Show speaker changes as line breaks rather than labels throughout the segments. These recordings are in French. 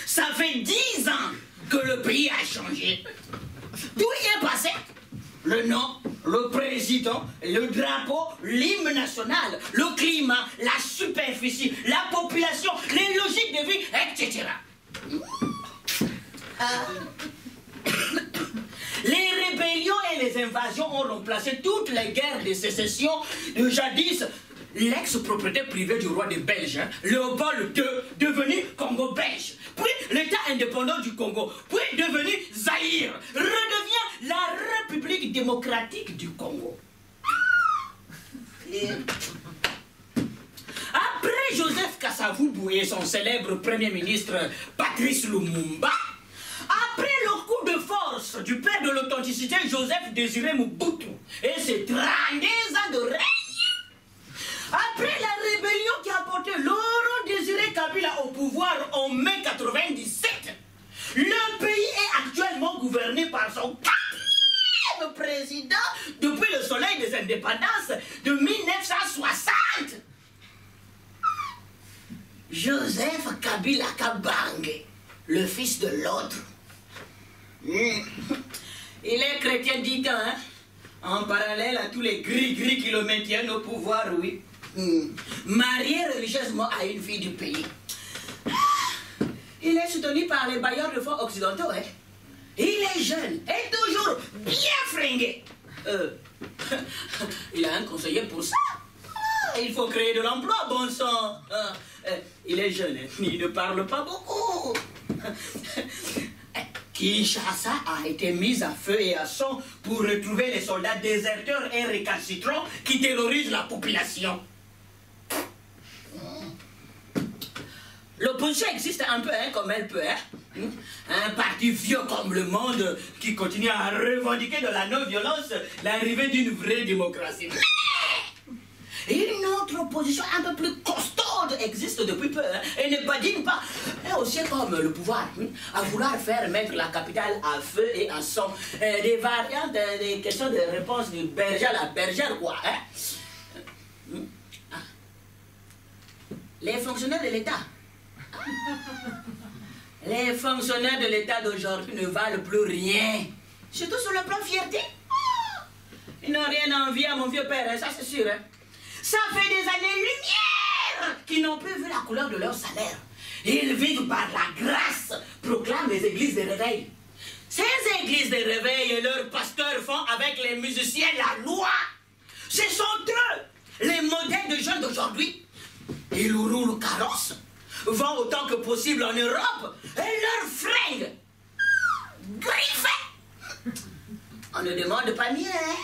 Ça fait 10 ans que le pays a changé. Tout y est passé. Le nom, le président, le drapeau, l'hymne national, le climat, la superficie, la population, les logiques de vie, etc. Les rébellions et les invasions ont remplacé toutes les guerres de sécession de jadis. L'ex-propriété privée du roi des Belges, Léopold II, devenu Congo belge, puis l'État indépendant du Congo, puis devenu Zaïre, redevient la République démocratique du Congo. Et après Joseph Kasavubu et son célèbre premier ministre Patrice Lumumba, après le coup de force du père de l'authenticité Joseph Désiré Mobutu et ses 32 ans de règne, après la rébellion qui a porté Laurent Désiré Kabila au pouvoir en mai 97, le pays est actuellement gouverné par son quatrième président depuis le soleil des indépendances de 1960. Joseph Kabila Kabange, le fils de l'autre. Il est chrétien dit hein, en parallèle à tous les gris-gris qui le maintiennent au pouvoir, oui. Marié religieusement à une fille du pays. Il est soutenu par les bailleurs de fonds occidentaux. Hein. Il est jeune et toujours bien fringué. Il a un conseiller pour ça. Il faut créer de l'emploi, bon sang. Il est jeune, hein. Il ne parle pas beaucoup. Kinshasa a été mise à feu et à sang pour retrouver les soldats déserteurs et récalcitrants qui terrorisent la population. L'opposition existe un peu hein, comme elle peut. Hein. Un parti vieux comme le monde qui continue à revendiquer de la non-violence l'arrivée d'une vraie démocratie. Une autre opposition un peu plus costaude existe depuis peu hein, et ne badine pas. Et aussi comme le pouvoir, à vouloir faire mettre la capitale à feu et à sang. Des variantes, des questions de réponse du berger à la bergère, quoi. Hein. Les fonctionnaires de l'État. Les fonctionnaires de l'État d'aujourd'hui ne valent plus rien. Surtout sur le plan fierté. Ils n'ont rien à envier à mon vieux père, hein, ça c'est sûr. Hein. Ça fait des années-lumière qu'ils n'ont plus vu la couleur de leur salaire. Ils vivent par la grâce, proclament les églises de réveil. Ces églises de réveil et leurs pasteurs font avec les musiciens la loi. Ce sont eux, les modèles de jeunes d'aujourd'hui. Ils roulent carrosse, vont autant que possible en Europe et leurs fringues griffées. On ne demande pas mieux, hein?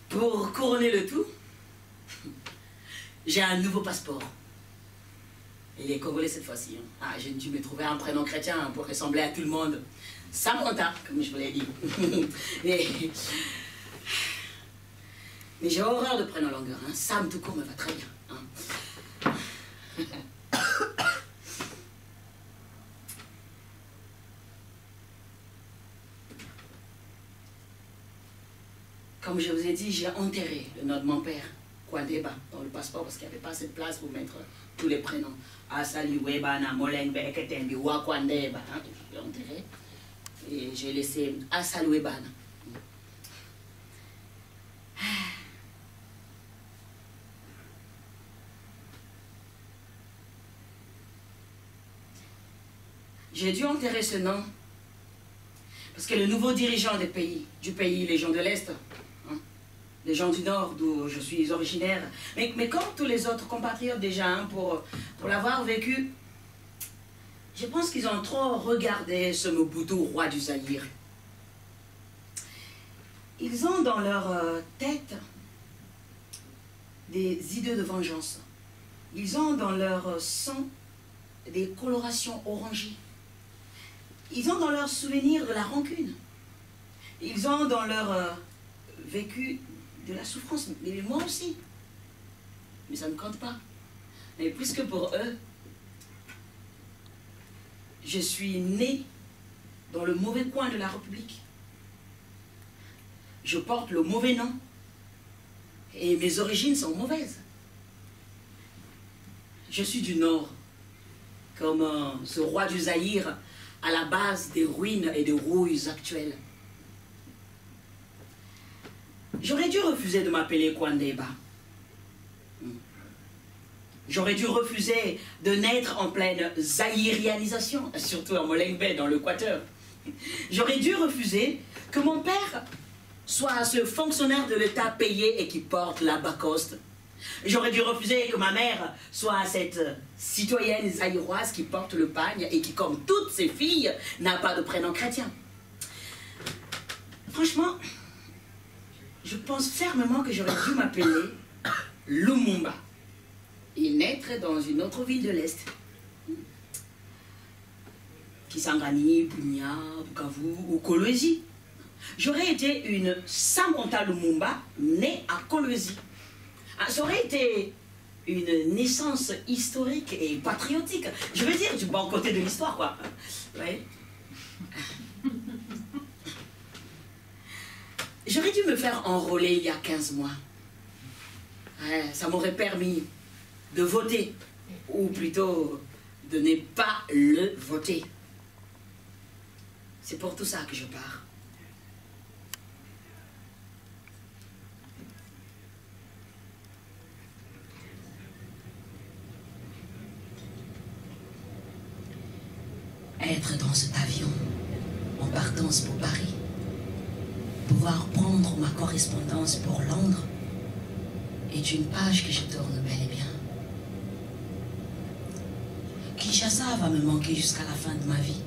Pour couronner le tout, j'ai un nouveau passeport. Il est congolais cette fois-ci. Hein. Ah, j'ai dû me trouver un prénom chrétien pour ressembler à tout le monde. Samantha, comme je vous l'ai dit. Mais j'ai horreur de prénom longueur. Hein. Sam tout court me va très bien. Hein. Comme je vous ai dit, j'ai enterré le nom de mon père, Kwandeba, dans le passeport parce qu'il n'y avait pas assez de place pour mettre tous les prénoms. Asali, Webana, Molenbe, Eketembi, Wakwandeba. Hein, j'ai enterré. Et j'ai laissé Asali, Webana. J'ai dû enterrer ce nom. Parce que le nouveau dirigeant du pays, les gens de l'Est, hein, les gens du Nord, d'où je suis originaire, mais comme tous les autres compatriotes déjà, hein, pour l'avoir vécu, je pense qu'ils ont trop regardé ce Mobutu, roi du Zaïre. Ils ont dans leur tête des idées de vengeance. Ils ont dans leur sang des colorations orangées. Ils ont dans leur souvenir de la rancune. Ils ont dans leur vécu de la souffrance. Mais moi aussi. Mais ça ne compte pas. Mais puisque pour eux, je suis né dans le mauvais coin de la République. Je porte le mauvais nom. Et mes origines sont mauvaises. Je suis du Nord, comme ce roi du Zaïre, à la base des ruines et des rouilles actuelles. J'aurais dû refuser de m'appeler Kwandeba. J'aurais dû refuser de naître en pleine zaïrianisation, surtout à Molenbeek, dans l'Équateur. J'aurais dû refuser que mon père soit ce fonctionnaire de l'État payé et qui porte la Bacoste. J'aurais dû refuser que ma mère soit cette citoyenne zaïroise qui porte le pagne et qui, comme toutes ses filles, n'a pas de prénom chrétien. Franchement, je pense fermement que j'aurais dû m'appeler Lumumba et naître dans une autre ville de l'Est. Kisangani, Bunia, Bukavu ou Kolwezi. J'aurais été une Samantha Lumumba née à Kolwezi. Ça aurait été une naissance historique et patriotique. Je veux dire, du bon côté de l'histoire, quoi. Ouais. J'aurais dû me faire enrôler il y a 15 mois. Ouais, ça m'aurait permis de voter, ou plutôt de ne pas le voter. C'est pour tout ça que je pars. Être dans cet avion, en partance pour Paris, pouvoir prendre ma correspondance pour Londres, est une page que je tourne bel et bien. Kinshasa va me manquer jusqu'à la fin de ma vie.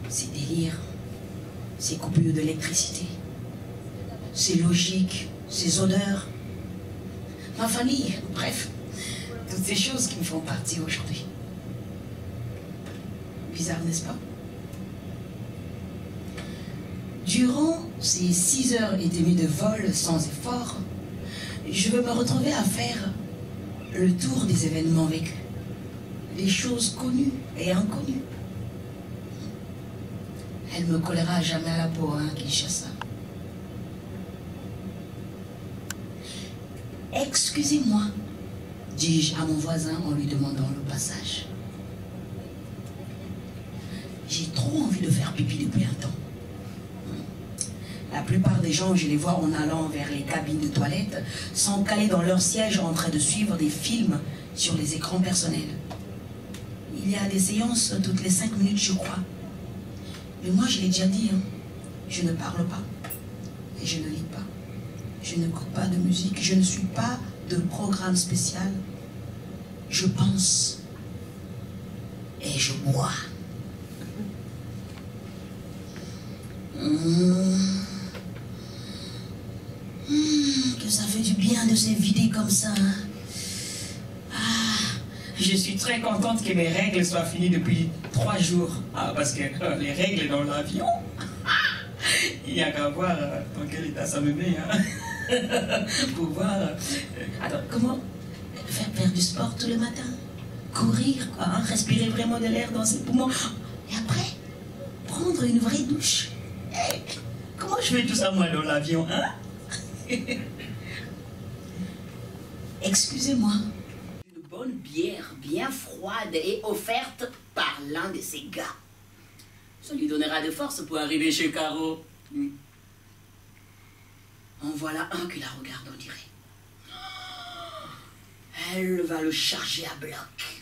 Ces délires, ces coupures d'électricité, ces logiques, ces odeurs, ma famille, bref, toutes ces choses qui me font partie aujourd'hui. Bizarre, n'est-ce pas? Durant ces 6h30 de vol sans effort, je vais me retrouver à faire le tour des événements vécus, des choses connues et inconnues. Elle me collera jamais à la peau, hein, Kinshasa. Excusez-moi, dis-je à mon voisin en lui demandant le passage. J'ai trop envie de faire pipi depuis un temps. La plupart des gens, je les vois en allant vers les cabines de toilettes, sont calés dans leur siège en train de suivre des films sur les écrans personnels. Il y a des séances toutes les 5 minutes, je crois. Mais moi, je l'ai déjà dit, hein, je ne parle pas et je ne lis pas. Je n'écoute pas de musique, je ne suis pas de programme spécial. Je pense et je bois. Que ça fait du bien de se vider comme ça. Je suis très contente que mes règles soient finies depuis 3 jours. Parce que les règles dans l'avion, il n'y a qu'à voir dans quel état ça me met. Hein. Pour voir. Alors, comment faire du sport tout le matin? Courir, quoi, hein, respirer vraiment de l'air dans ses poumons. Et après, prendre une vraie douche. Hey, comment je fais tout ça, moi, dans l'avion, hein? Excusez-moi. Une bonne bière bien froide et offerte par l'un de ces gars. Ça lui donnera de force pour arriver chez Caro. En voilà un qui la regarde, on dirait. Elle va le charger à bloc.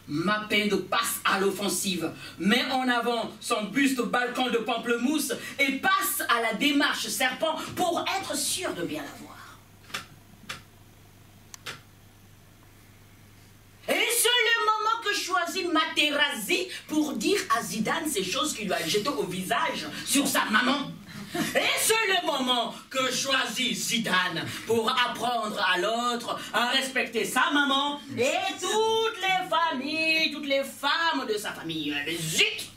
Mapendo passe à l'offensive, met en avant son buste balcon de pamplemousse et passe à la démarche serpent pour être sûr de bien l'avoir. Et c'est le moment que choisit Materazzi pour dire à Zidane ces choses qu'il lui a jetées au visage sur sa maman. Et c'est le moment que choisit Zidane pour apprendre à l'autre à respecter sa maman et toutes les familles, toutes les femmes de sa famille. Zut!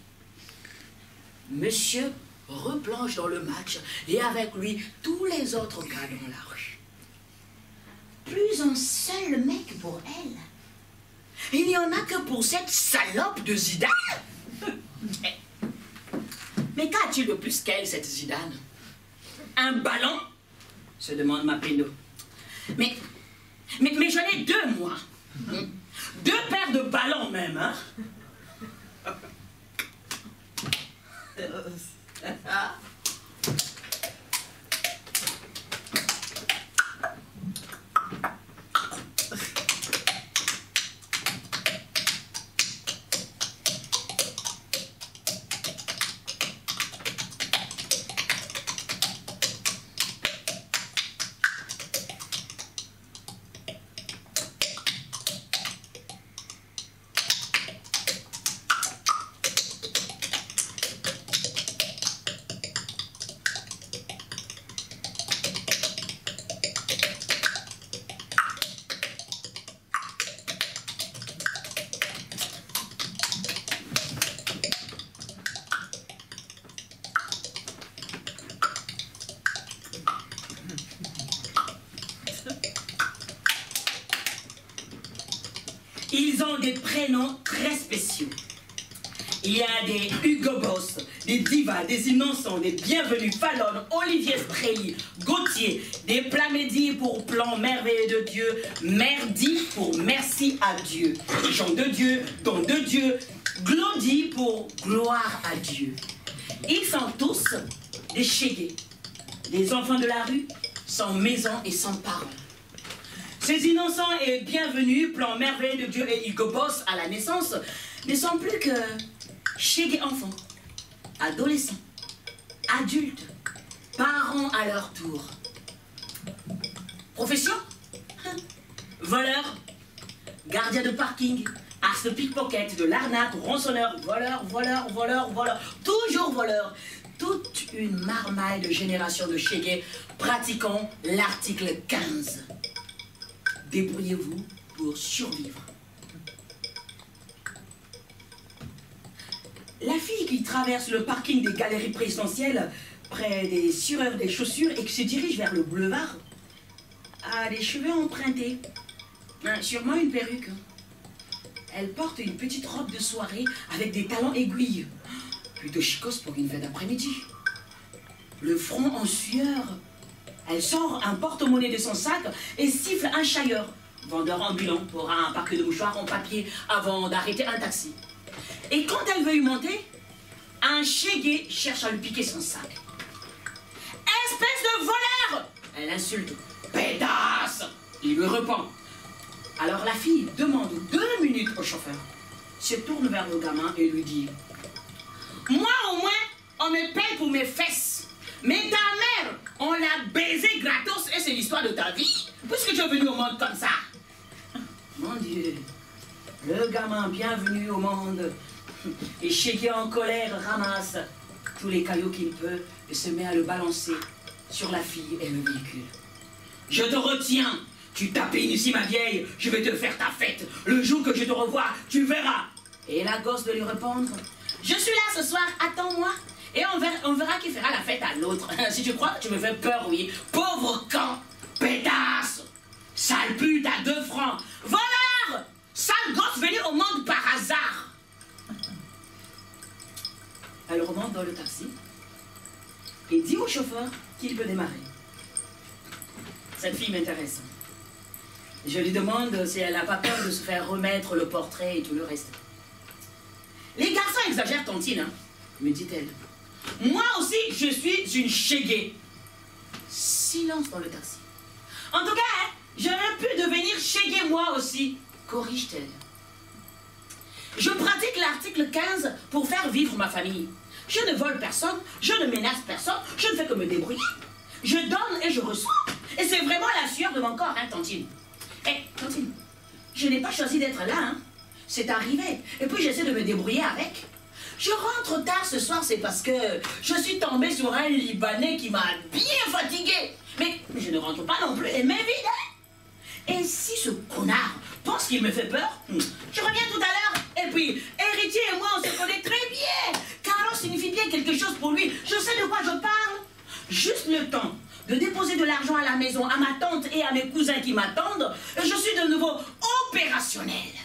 Monsieur replonge dans le match et avec lui tous les autres gars dans la rue. Plus un seul mec pour elle. Il n'y en a que pour cette salope de Zidane. Mais qu'a-t-il de plus qu'elle, cette Zidane? Un ballon? Se demande Mapendo. Mais j'en ai deux, moi. Deux paires de ballons même, hein? Ils ont des prénoms très spéciaux. Il y a des Hugo Boss, des Divas, des Innocents, des Bienvenus, Fallon, Olivier Strelli, Gauthier, des Plamédis pour Plan Merveilleux de Dieu, Merdi pour Merci à Dieu, Jean de Dieu, Don de Dieu, Glody pour Gloire à Dieu. Ils sont tous des chégués, des enfants de la rue, sans maison et sans parents. Ces innocents et bienvenus, Plan Merveilleux de Dieu et Hugo Boss à la naissance, ne sont plus que chégués enfants, adolescents, adultes, parents à leur tour. Profession? Voleur, gardien de parking, as de pickpocket, de l'arnaque, rançonneur, voleur, toujours voleur. Toute une marmaille de génération de chégués pratiquant l'article 15. Débrouillez-vous pour survivre. La fille qui traverse le parking des galeries présidentielles près des sureurs des chaussures et qui se dirige vers le boulevard a les cheveux empruntés, sûrement une perruque. Elle porte une petite robe de soirée avec des talons aiguilles, plutôt chicos pour une fête d'après-midi. Le front en sueur, elle sort un porte-monnaie de son sac et siffle un chailleur, vendeur ambulant, pour un paquet de mouchoirs en papier avant d'arrêter un taxi. Et quand elle veut y monter, un chégué cherche à lui piquer son sac. Espèce de voleur! Elle insulte. Pétasse! Il lui répond. Alors la fille demande 2 minutes au chauffeur, se tourne vers le gamin et lui dit: moi au moins, on me paye pour mes fesses. Mais ta mère, on l'a baisé gratos et c'est l'histoire de ta vie, puisque tu es venu au monde comme ça. Mon Dieu, le gamin bienvenu au monde, et chégué en colère ramasse tous les cailloux qu'il peut et se met à le balancer sur la fille et le véhicule. Je te retiens, tu tapines ici ma vieille, je vais te faire ta fête. Le jour que je te revois, tu verras. Et la gosse de lui répondre: je suis là ce soir, attends-moi. Et on verra qui fera la fête à l'autre. Si tu crois que tu me fais peur, oui. Pauvre camp, pétasse, sale pute à 2 francs, voleur, sale gosse venu au monde par hasard. Elle remonte dans le taxi et dit au chauffeur qu'il peut démarrer. Cette fille m'intéresse. Je lui demande si elle n'a pas peur de se faire remettre le portrait et tout le reste. Les garçons exagèrent, tontine, hein, me dit-elle. Moi aussi, je suis une chéguée. Silence dans le taxi. En tout cas, j'aurais pu devenir chéguée moi aussi, corrige-t-elle. Je pratique l'article 15 pour faire vivre ma famille. Je ne vole personne, je ne menace personne, je ne fais que me débrouiller. Je donne et je reçois. Et c'est vraiment la sueur de mon corps, hein, Tantine. Tantine, je n'ai pas choisi d'être là, hein. C'est arrivé. Et puis j'essaie de me débrouiller avec. Je rentre tard ce soir, c'est parce que je suis tombée sur un Libanais qui m'a bien fatiguée. Mais je ne rentre pas non plus les mains vides, hein. Et si ce connard pense qu'il me fait peur, je reviens tout à l'heure. Et puis, Héritier et moi, on se connaît très bien. Caro signifie bien quelque chose pour lui. Je sais de quoi je parle. Juste le temps de déposer de l'argent à la maison, à ma tante et à mes cousins qui m'attendent, et je suis de nouveau opérationnelle.